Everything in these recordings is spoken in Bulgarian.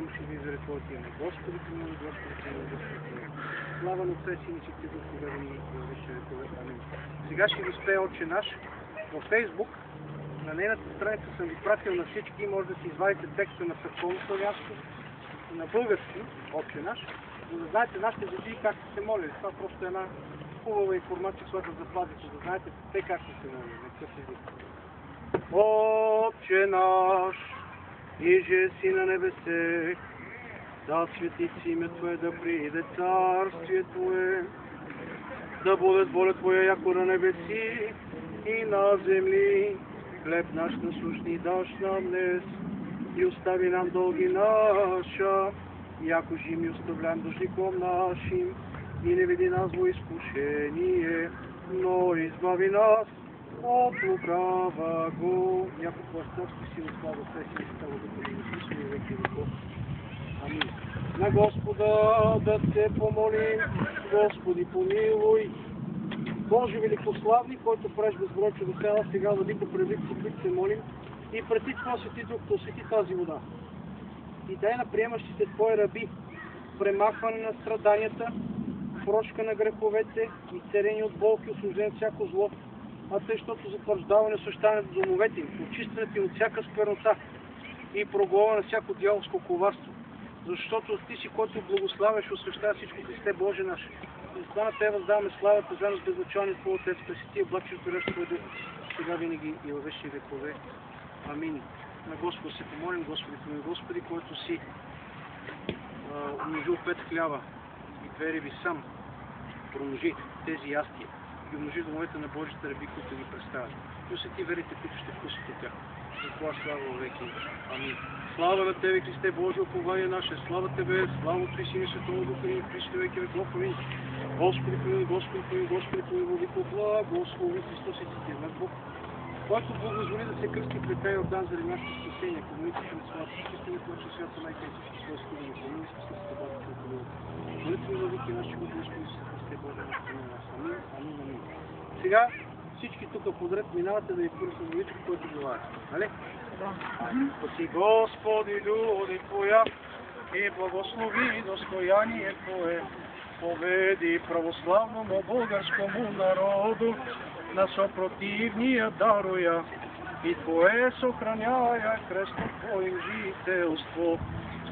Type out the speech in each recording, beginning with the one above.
немощи да изведе Твоето име. Господи, помилуй, Господи, помилуй, Господи, помилуй. Слава на Отца и Сина и Святия Дух, сега винаги и във векове векове. Амин. Сега ще ви спее Отче наш във Фейсбук. На нейната страница съм ви пратил на всички. Може да си извадите текста на църковно-славянско и на български, Отче наш, за да знаете нашите деди как са се молили. Това просто е една хубава информация, която да запазите, да знаете те как са се молили. Отче наш, иже си на небесе, да свети си име Твое, да прииде царствие Твое, да бъде воля Твоя, яко на небеси и на земли. Хлеб наш насущни даш нам днес и остави нам дълги наша, яко жи ми оставляем дължником нашим, и не веди нас во изкушение, но избави нас от лукаваго. Яко Твоя царство си слава Отца и става да бъде и веки веков. Амин. На Господа да се помолим. Господи, помилуй. Боже великославни, който правиш безброй чудеса, сега владико превлици, които се молим, и преди това Свети Дух посвети тази вода. И дай на приемащите Твои раби премахване на страданията, прошка на греховете, изцелени от болки, освобождени от всяко зло, а тъй, защото затвърждаване същане до домовете им, очистването им от всяка сквернота и прогола на всяко дяволско коварство. Защото Ти си, който благославяш и освещава всичко Христе Боже наш. И това на Тебе въздаваме славата, заедно с безначалния Твой Отец, Пресветия Благ, Горещ Твой Дух, сега винаги и във вечни векове. Амин. На Господа се помолим, Господи, помилуй, Господи, който си умножил 5 хляба и 2 риби сам, промножи тези ястия и умножи домовете на Божите раби, които ги представят. Посети верите, които ще вкусят от тях. За това слава във веки. Амин. Слава на Тебе, Христе Божие, упование наше. Слава Тебе, слава Отцу и Сина и Святому Духу и Христе веки веков. Амин. Господи, помилуй, Господи, помилуй, Господи, помилуй, владико, благослови Христос и Ти на Бог, който благозволи да се кръсти в река Йордан заради нашето спасение. Помолите се на Своята Христина, който свята майка и всички свои скудени. Помилуй се с Тебата, който помилуй. Молите ми, владики наши, Господи, Христе Божие, наш помилуй нас. Амин, амин, амин. Сега всички тук подред минавате да ви първите молитви, който желаете. Нали? Спаси Господи, люди Твоя, и благослови достояние Твое. Победи православному българскому народу, на съпротивния даруя, и Твое сохраняя крестно Твоим жителство.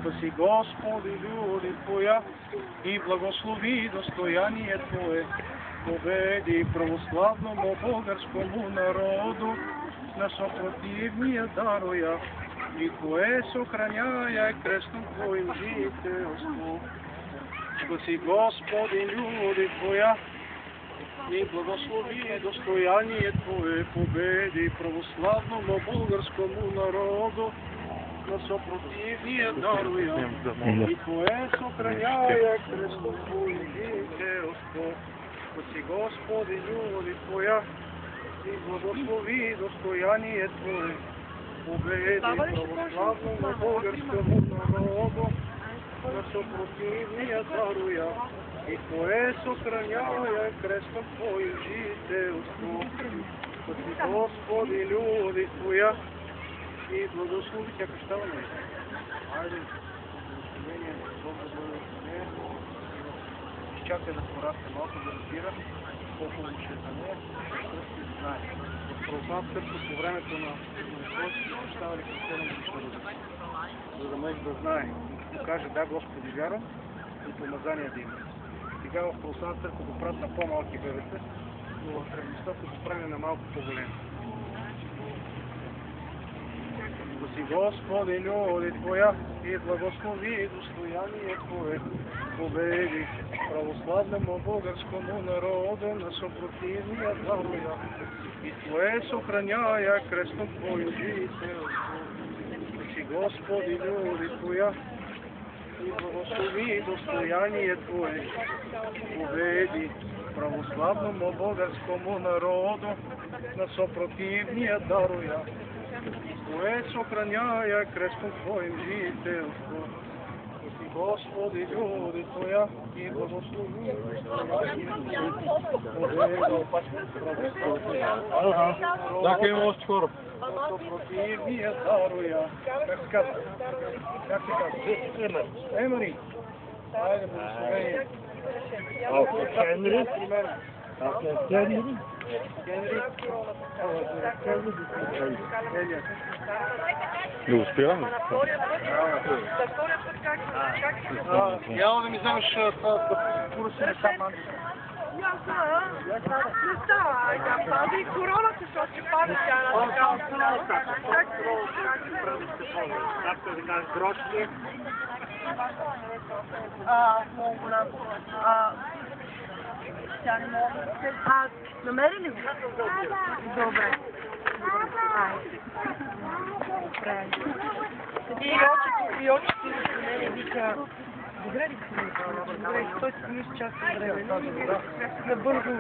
Спаси Господи, люди Твоя, и благослови достояние Твое. Победи православному българскому народу, на съпротивния даруя, и Твое сохраняя крестно Твоим жителство. Спаси Господи, люди Твоя, и благослови достояние Твое. Победи православному българскому народу, на съпротивния даруя, и Твое сохраняя крестно Твоим жителство. Спаси Господи, люди Твоя, и благослови достояние Твое. Победи православному българскому народу, на съпротивния даруя, и Твое сохраняя крестно Твоим жителство. Спаси Господи, люди Твоя, и благослови тя кръщава на Исус. Айде, благословение, Бог да бъде с нея. Изчакай да порасте малко, да разбира колко му ще за нея, защото да знае. В православната църква по времето на Христос са кръщавали кръстена годишна родина, за да може да знае. Да каже, да, Господи, вярвам, и помазание да има. Сега в православната църква го правят на по-малки бебета, но в древността се го прави на малко по-големи. Спаси Господи, люди Твоя, и благослови достояние Твое. Победи православному българскому народу, на съпротивния даруя, и Твое сохраняя крестно Твоим жителство. Спаси Господи, люди Твоя, и благослови достояние Твое. Победи православному българскому народу, на съпротивния даруя, и Твое сохраняя крестно Твоим жителство. Господи, люди Твоя, і благослови. Так и мост скоро. Противния даруя. Как се казва? Как се казва? Емери. Айде, благословение. Хенри? Хенри? Не успяваме. Яло да ми вземеш курса на сам Андрей. Ja, не става. Пази короната, защото ще пада тя на така. Както да кажеш, грош ли? Много голям. Тя не може. Намери ли го? Добре. Добре. И очите за мен вика, добре ли си? Добре, той си мисля част от време. Набързо.